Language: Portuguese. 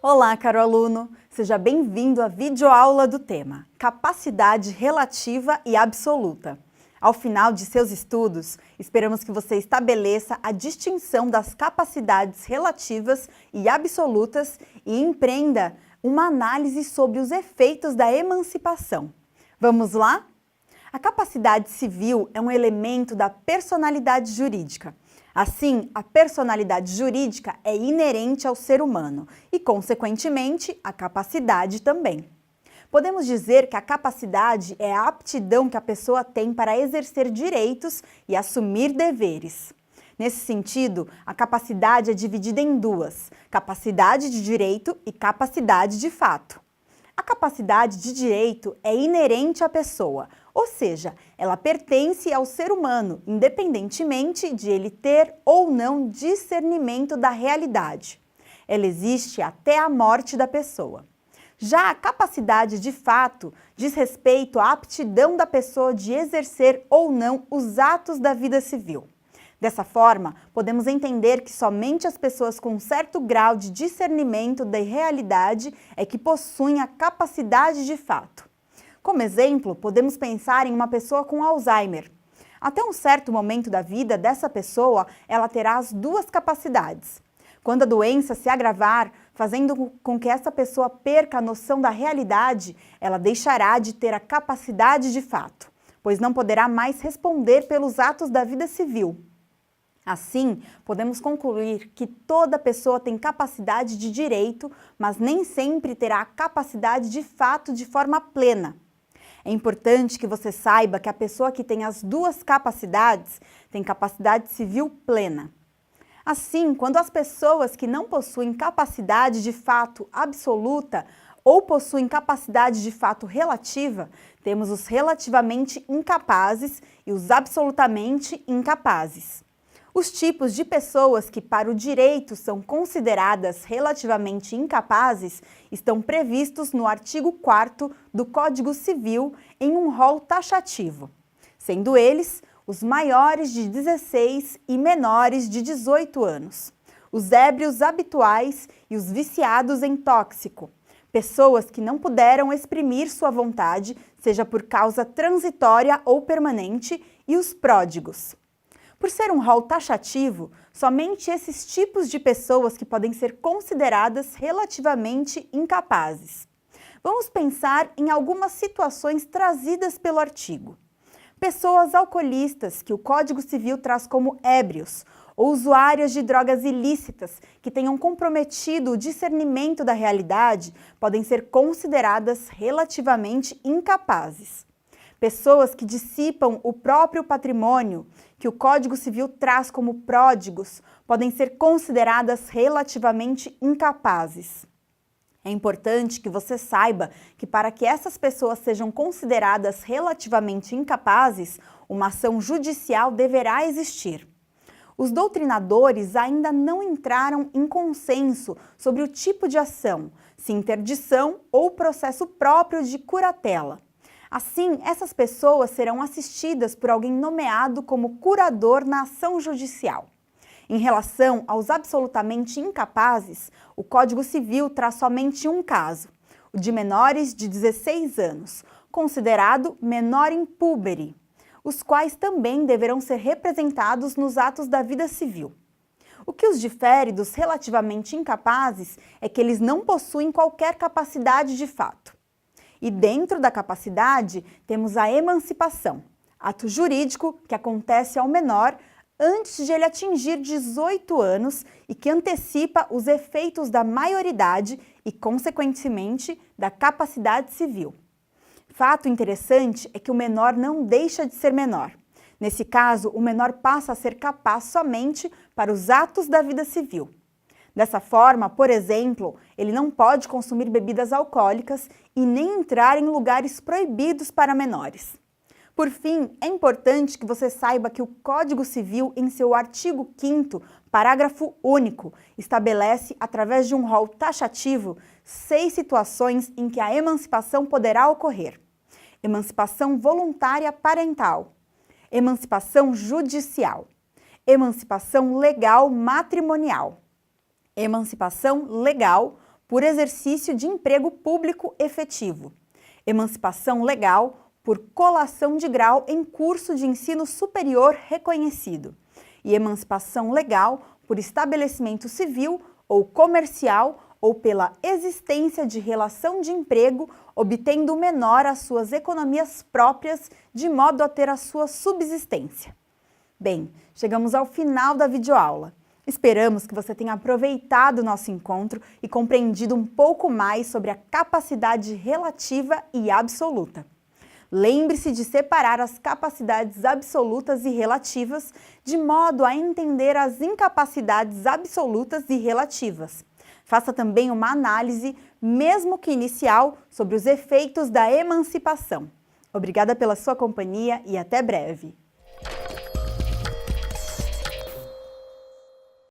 Olá, caro aluno! Seja bem-vindo à videoaula do tema Capacidade Relativa e Absoluta. Ao final de seus estudos, esperamos que você estabeleça a distinção das capacidades relativas e absolutas e empreenda uma análise sobre os efeitos da emancipação. Vamos lá? A capacidade civil é um elemento da personalidade jurídica. Assim, a personalidade jurídica é inerente ao ser humano e, consequentemente, a capacidade também. Podemos dizer que a capacidade é a aptidão que a pessoa tem para exercer direitos e assumir deveres. Nesse sentido, a capacidade é dividida em duas: capacidade de direito e capacidade de fato. A capacidade de direito é inerente à pessoa, ou seja, ela pertence ao ser humano, independentemente de ele ter ou não discernimento da realidade. Ela existe até a morte da pessoa. Já a capacidade de fato diz respeito à aptidão da pessoa de exercer ou não os atos da vida civil. Dessa forma, podemos entender que somente as pessoas com certo grau de discernimento da realidade é que possuem a capacidade de fato. Como exemplo, podemos pensar em uma pessoa com Alzheimer. Até um certo momento da vida dessa pessoa, ela terá as duas capacidades. Quando a doença se agravar, fazendo com que essa pessoa perca a noção da realidade, ela deixará de ter a capacidade de fato, pois não poderá mais responder pelos atos da vida civil. Assim, podemos concluir que toda pessoa tem capacidade de direito, mas nem sempre terá a capacidade de fato de forma plena. É importante que você saiba que a pessoa que tem as duas capacidades tem capacidade civil plena. Assim, quando as pessoas que não possuem capacidade de fato absoluta ou possuem capacidade de fato relativa, temos os relativamente incapazes e os absolutamente incapazes. Os tipos de pessoas que para o direito são consideradas relativamente incapazes estão previstos no artigo 4º do Código Civil em um rol taxativo, sendo eles os maiores de 16 e menores de 18 anos, os ébrios habituais e os viciados em tóxico, pessoas que não puderam exprimir sua vontade, seja por causa transitória ou permanente, e os pródigos. Por ser um rol taxativo, somente esses tipos de pessoas que podem ser consideradas relativamente incapazes. Vamos pensar em algumas situações trazidas pelo artigo. Pessoas alcoolistas, que o Código Civil traz como ébrios, ou usuárias de drogas ilícitas que tenham comprometido o discernimento da realidade, podem ser consideradas relativamente incapazes. Pessoas que dissipam o próprio patrimônio, que o Código Civil traz como pródigos, podem ser consideradas relativamente incapazes. É importante que você saiba que para que essas pessoas sejam consideradas relativamente incapazes, uma ação judicial deverá existir. Os doutrinadores ainda não entraram em consenso sobre o tipo de ação, se interdição ou processo próprio de curatela. Assim, essas pessoas serão assistidas por alguém nomeado como curador na ação judicial. Em relação aos absolutamente incapazes, o Código Civil traz somente um caso, o de menores de 16 anos, considerado menor impúbere, os quais também deverão ser representados nos atos da vida civil. O que os difere dos relativamente incapazes é que eles não possuem qualquer capacidade de fato. E dentro da capacidade, temos a emancipação, ato jurídico que acontece ao menor antes de ele atingir 18 anos e que antecipa os efeitos da maioridade e, consequentemente, da capacidade civil. Fato interessante é que o menor não deixa de ser menor. Nesse caso, o menor passa a ser capaz somente para os atos da vida civil. Dessa forma, por exemplo, ele não pode consumir bebidas alcoólicas e nem entrar em lugares proibidos para menores. Por fim, é importante que você saiba que o Código Civil, em seu artigo 5º, parágrafo único, estabelece, através de um rol taxativo, 6 situações em que a emancipação poderá ocorrer: emancipação voluntária parental, emancipação judicial, emancipação legal matrimonial, emancipação legal por exercício de emprego público efetivo. Emancipação legal por colação de grau em curso de ensino superior reconhecido. E emancipação legal por estabelecimento civil ou comercial ou pela existência de relação de emprego, obtendo o menor as suas economias próprias, de modo a ter a sua subsistência. Bem, chegamos ao final da videoaula. Esperamos que você tenha aproveitado o nosso encontro e compreendido um pouco mais sobre a capacidade relativa e absoluta. Lembre-se de separar as capacidades absolutas e relativas, de modo a entender as incapacidades absolutas e relativas. Faça também uma análise, mesmo que inicial, sobre os efeitos da emancipação. Obrigada pela sua companhia e até breve!